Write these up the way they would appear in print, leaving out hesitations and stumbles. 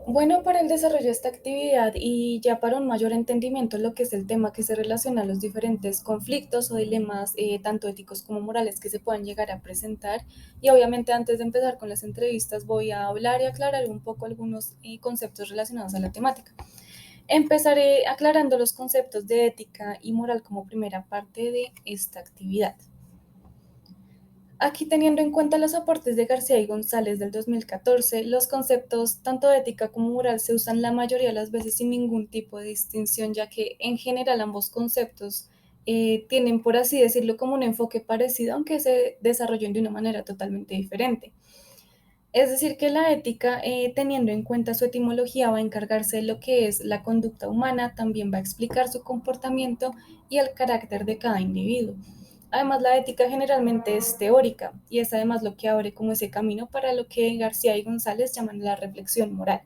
Bueno, para el desarrollo de esta actividad y ya para un mayor entendimiento de lo que es el tema que se relaciona a los diferentes conflictos o dilemas, tanto éticos como morales que se puedan llegar a presentar. Y obviamente antes de empezar con las entrevistas voy a hablar y aclarar un poco algunos conceptos relacionados a la temática. Empezaré aclarando los conceptos de ética y moral como primera parte de esta actividad. Aquí, teniendo en cuenta los aportes de García y González del 2014, los conceptos tanto de ética como moral se usan la mayoría de las veces sin ningún tipo de distinción, ya que en general ambos conceptos tienen, por así decirlo, como un enfoque parecido, aunque se desarrollen de una manera totalmente diferente. Es decir, que la ética, teniendo en cuenta su etimología, va a encargarse de lo que es la conducta humana, también va a explicar su comportamiento y el carácter de cada individuo. Además, la ética generalmente es teórica y es además lo que abre como ese camino para lo que García y González llaman la reflexión moral.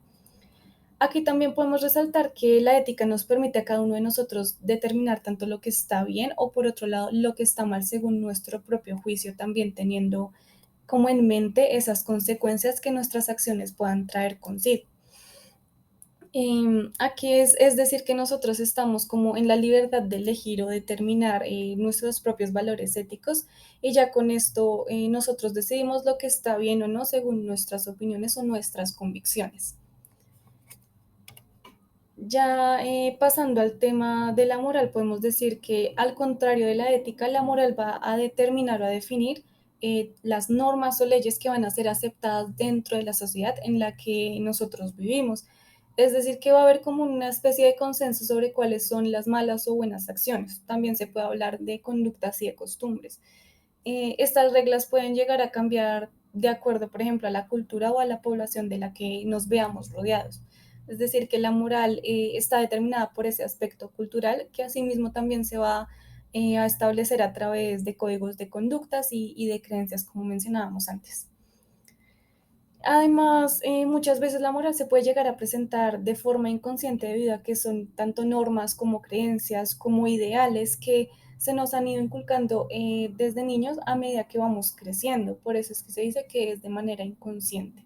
Aquí también podemos resaltar que la ética nos permite a cada uno de nosotros determinar tanto lo que está bien o por otro lado lo que está mal según nuestro propio juicio, también teniendo como en mente esas consecuencias que nuestras acciones puedan traer consigo. Aquí es decir que nosotros estamos como en la libertad de elegir o determinar nuestros propios valores éticos y ya con esto nosotros decidimos lo que está bien o no según nuestras opiniones o nuestras convicciones. Ya pasando al tema de la moral, podemos decir que al contrario de la ética, la moral va a determinar o a definir las normas o leyes que van a ser aceptadas dentro de la sociedad en la que nosotros vivimos. Es decir, que va a haber como una especie de consenso sobre cuáles son las malas o buenas acciones. También se puede hablar de conductas y de costumbres. Estas reglas pueden llegar a cambiar de acuerdo, por ejemplo, a la cultura o a la población de la que nos veamos rodeados. Es decir, que la moral está determinada por ese aspecto cultural que asimismo también se va a establecer a través de códigos de conductas y de creencias, como mencionábamos antes. Además, muchas veces la moral se puede llegar a presentar de forma inconsciente debido a que son tanto normas como creencias, como ideales que se nos han ido inculcando desde niños a medida que vamos creciendo. Por eso es que se dice que es de manera inconsciente.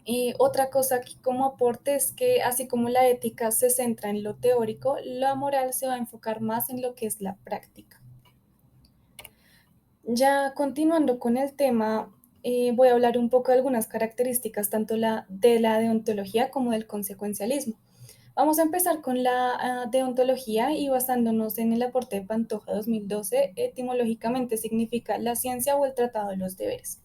Y otra cosa aquí como aporte es que así como la ética se centra en lo teórico, la moral se va a enfocar más en lo que es la práctica. Ya continuando con el tema, voy a hablar un poco de algunas características tanto de la deontología como del consecuencialismo. Vamos a empezar con la deontología y basándonos en el aporte de Pantoja 2012, etimológicamente significa la ciencia o el tratado de los deberes.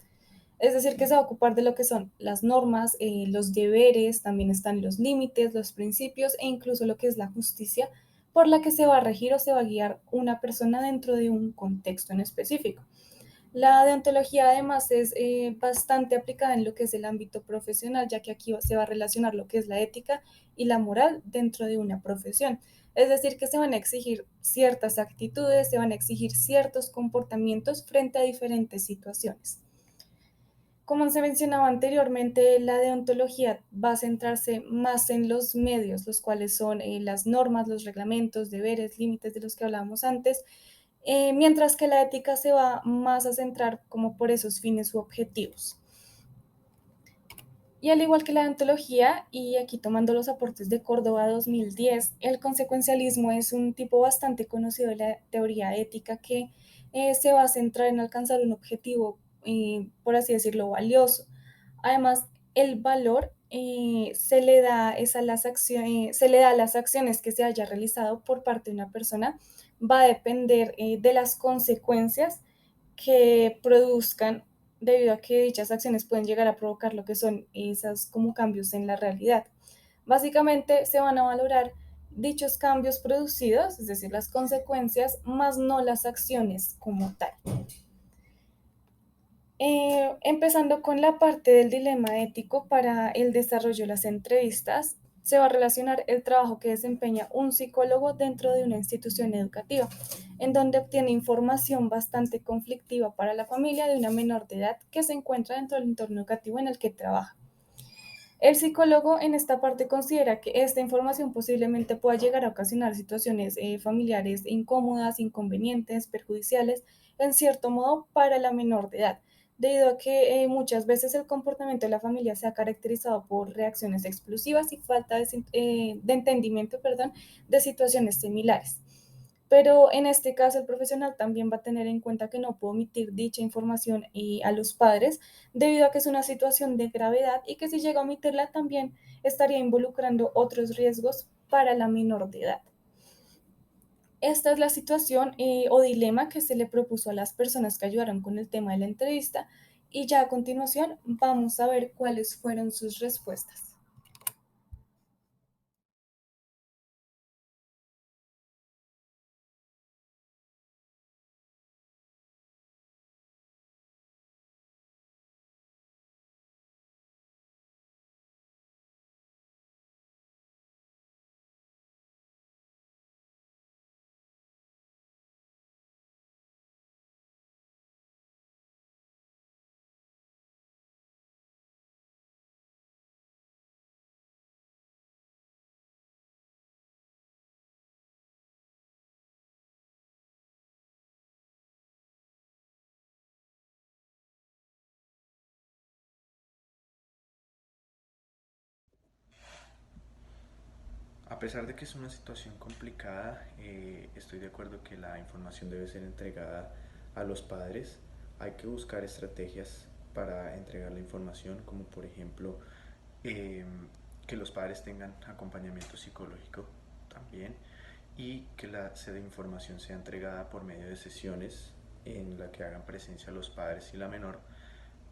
Es decir, que se va a ocupar de lo que son las normas, los deberes, también están los límites, los principios e incluso lo que es la justicia por la que se va a regir o se va a guiar una persona dentro de un contexto en específico. La deontología además es bastante aplicada en lo que es el ámbito profesional, ya que aquí se va a relacionar lo que es la ética y la moral dentro de una profesión. Es decir, que se van a exigir ciertas actitudes, se van a exigir ciertos comportamientos frente a diferentes situaciones. Como se mencionaba anteriormente, la deontología va a centrarse más en los medios, los cuales son las normas, los reglamentos, deberes, límites de los que hablábamos antes, mientras que la ética se va más a centrar como por esos fines u objetivos. Y al igual que la deontología, y aquí tomando los aportes de Córdoba 2010, el consecuencialismo es un tipo bastante conocido de la teoría ética que se va a centrar en alcanzar un objetivo, por así decirlo, valioso. Además, el valor se le da a las acciones, se le da a las acciones que se haya realizado por parte de una persona, va a depender de las consecuencias que produzcan debido a que dichas acciones pueden llegar a provocar lo que son esos como cambios en la realidad. Básicamente se van a valorar dichos cambios producidos, es decir, las consecuencias, más no las acciones como tal. Empezando con la parte del dilema ético para el desarrollo de las entrevistas, se va a relacionar el trabajo que desempeña un psicólogo dentro de una institución educativa, en donde obtiene información bastante conflictiva para la familia de una menor de edad que se encuentra dentro del entorno educativo en el que trabaja. El psicólogo en esta parte considera que esta información posiblemente pueda llegar a ocasionar situaciones familiares incómodas, inconvenientes, perjudiciales, en cierto modo, para la menor de edad, debido a que muchas veces el comportamiento de la familia se ha caracterizado por reacciones explosivas y falta de entendimiento, perdón, de situaciones similares. Pero en este caso el profesional también va a tener en cuenta que no puede omitir dicha información a los padres debido a que es una situación de gravedad y que si llega a omitirla también estaría involucrando otros riesgos para la menor de edad. Esta es la situación o dilema que se le propuso a las personas que ayudaron con el tema de la entrevista y ya a continuación vamos a ver cuáles fueron sus respuestas. A pesar de que es una situación complicada, estoy de acuerdo que la información debe ser entregada a los padres. Hay que buscar estrategias para entregar la información, como por ejemplo eh, que los padres tengan acompañamiento psicológico también y que la información sea entregada por medio de sesiones en la que hagan presencia los padres y la menor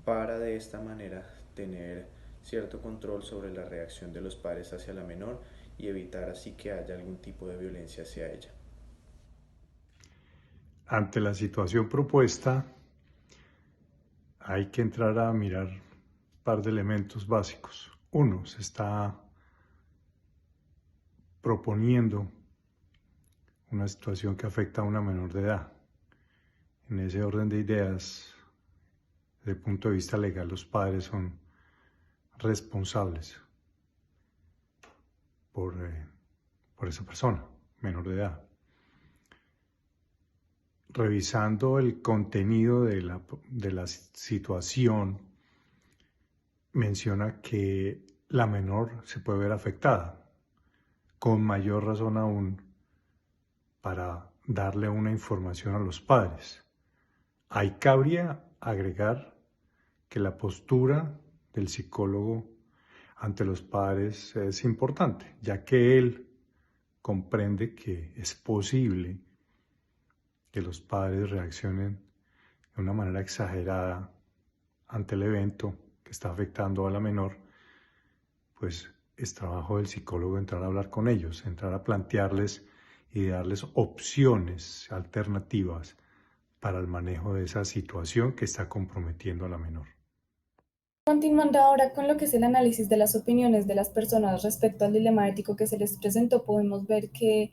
para de esta manera tener cierto control sobre la reacción de los padres hacia la menor y evitar así que haya algún tipo de violencia hacia ella. Ante la situación propuesta, hay que entrar a mirar un par de elementos básicos. Uno, se está proponiendo una situación que afecta a una menor de edad. En ese orden de ideas, desde el punto de vista legal, los padres son responsables por, eh, por esa persona, menor de edad. Revisando el contenido de la situación, menciona que la menor se puede ver afectada, con mayor razón aún para darle una información a los padres. Ahí cabría agregar que la postura del psicólogo ante los padres es importante, ya que él comprende que es posible que los padres reaccionen de una manera exagerada ante el evento que está afectando a la menor, pues es trabajo del psicólogo entrar a hablar con ellos, entrar a plantearles y darles opciones alternativas para el manejo de esa situación que está comprometiendo a la menor. Continuando ahora con lo que es el análisis de las opiniones de las personas respecto al dilema ético que se les presentó, podemos ver que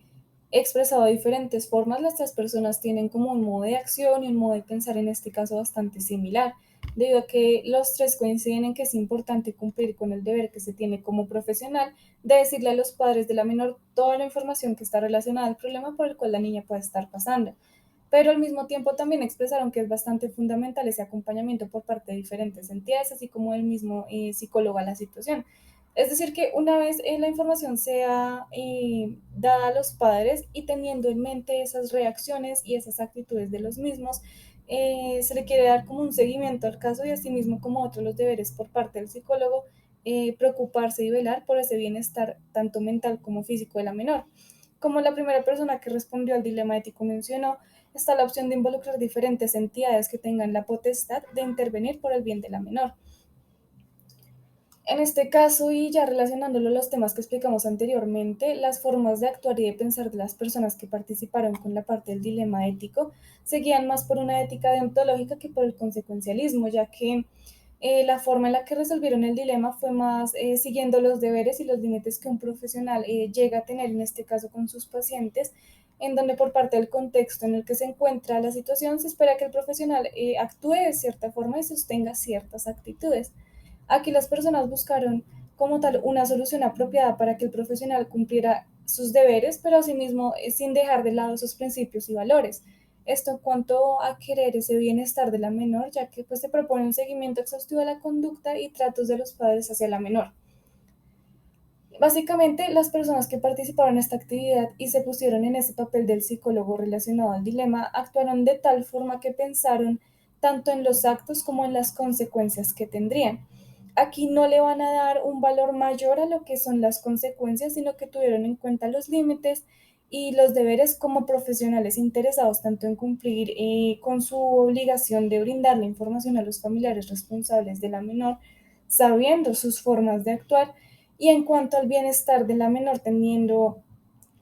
expresado de diferentes formas, las tres personas tienen como un modo de acción y un modo de pensar en este caso bastante similar, debido a que los tres coinciden en que es importante cumplir con el deber que se tiene como profesional de decirle a los padres de la menor toda la información que está relacionada al problema por el cual la niña puede estar pasando, pero al mismo tiempo también expresaron que es bastante fundamental ese acompañamiento por parte de diferentes entidades, así como el mismo psicólogo a la situación. Es decir, que una vez la información sea dada a los padres y teniendo en mente esas reacciones y esas actitudes de los mismos, se le quiere dar como un seguimiento al caso y asimismo como otros los deberes por parte del psicólogo, preocuparse y velar por ese bienestar tanto mental como físico de la menor. Como la primera persona que respondió al dilema ético mencionó, está la opción de involucrar diferentes entidades que tengan la potestad de intervenir por el bien de la menor. En este caso, y ya relacionándolo a los temas que explicamos anteriormente, las formas de actuar y de pensar de las personas que participaron con la parte del dilema ético seguían más por una ética deontológica que por el consecuencialismo, ya que la forma en la que resolvieron el dilema fue más siguiendo los deberes y los límites que un profesional llega a tener, en este caso con sus pacientes, en donde por parte del contexto en el que se encuentra la situación se espera que el profesional actúe de cierta forma y sostenga ciertas actitudes. Aquí las personas buscaron como tal una solución apropiada para que el profesional cumpliera sus deberes, pero asimismo sin dejar de lado sus principios y valores. Esto en cuanto a querer ese bienestar de la menor, ya que pues se propone un seguimiento exhaustivo de la conducta y tratos de los padres hacia la menor. Básicamente, las personas que participaron en esta actividad y se pusieron en ese papel del psicólogo relacionado al dilema actuaron de tal forma que pensaron tanto en los actos como en las consecuencias que tendrían. Aquí no le van a dar un valor mayor a lo que son las consecuencias, sino que tuvieron en cuenta los límites y los deberes como profesionales interesados tanto en cumplir con su obligación de brindar la información a los familiares responsables de la menor, sabiendo sus formas de actuar, y en cuanto al bienestar de la menor, teniendo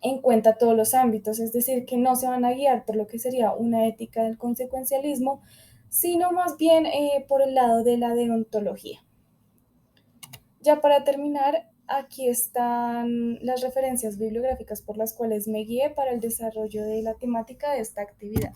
en cuenta todos los ámbitos, es decir, que no se van a guiar por lo que sería una ética del consecuencialismo, sino más bien por el lado de la deontología. Ya para terminar, aquí están las referencias bibliográficas por las cuales me guié para el desarrollo de la temática de esta actividad.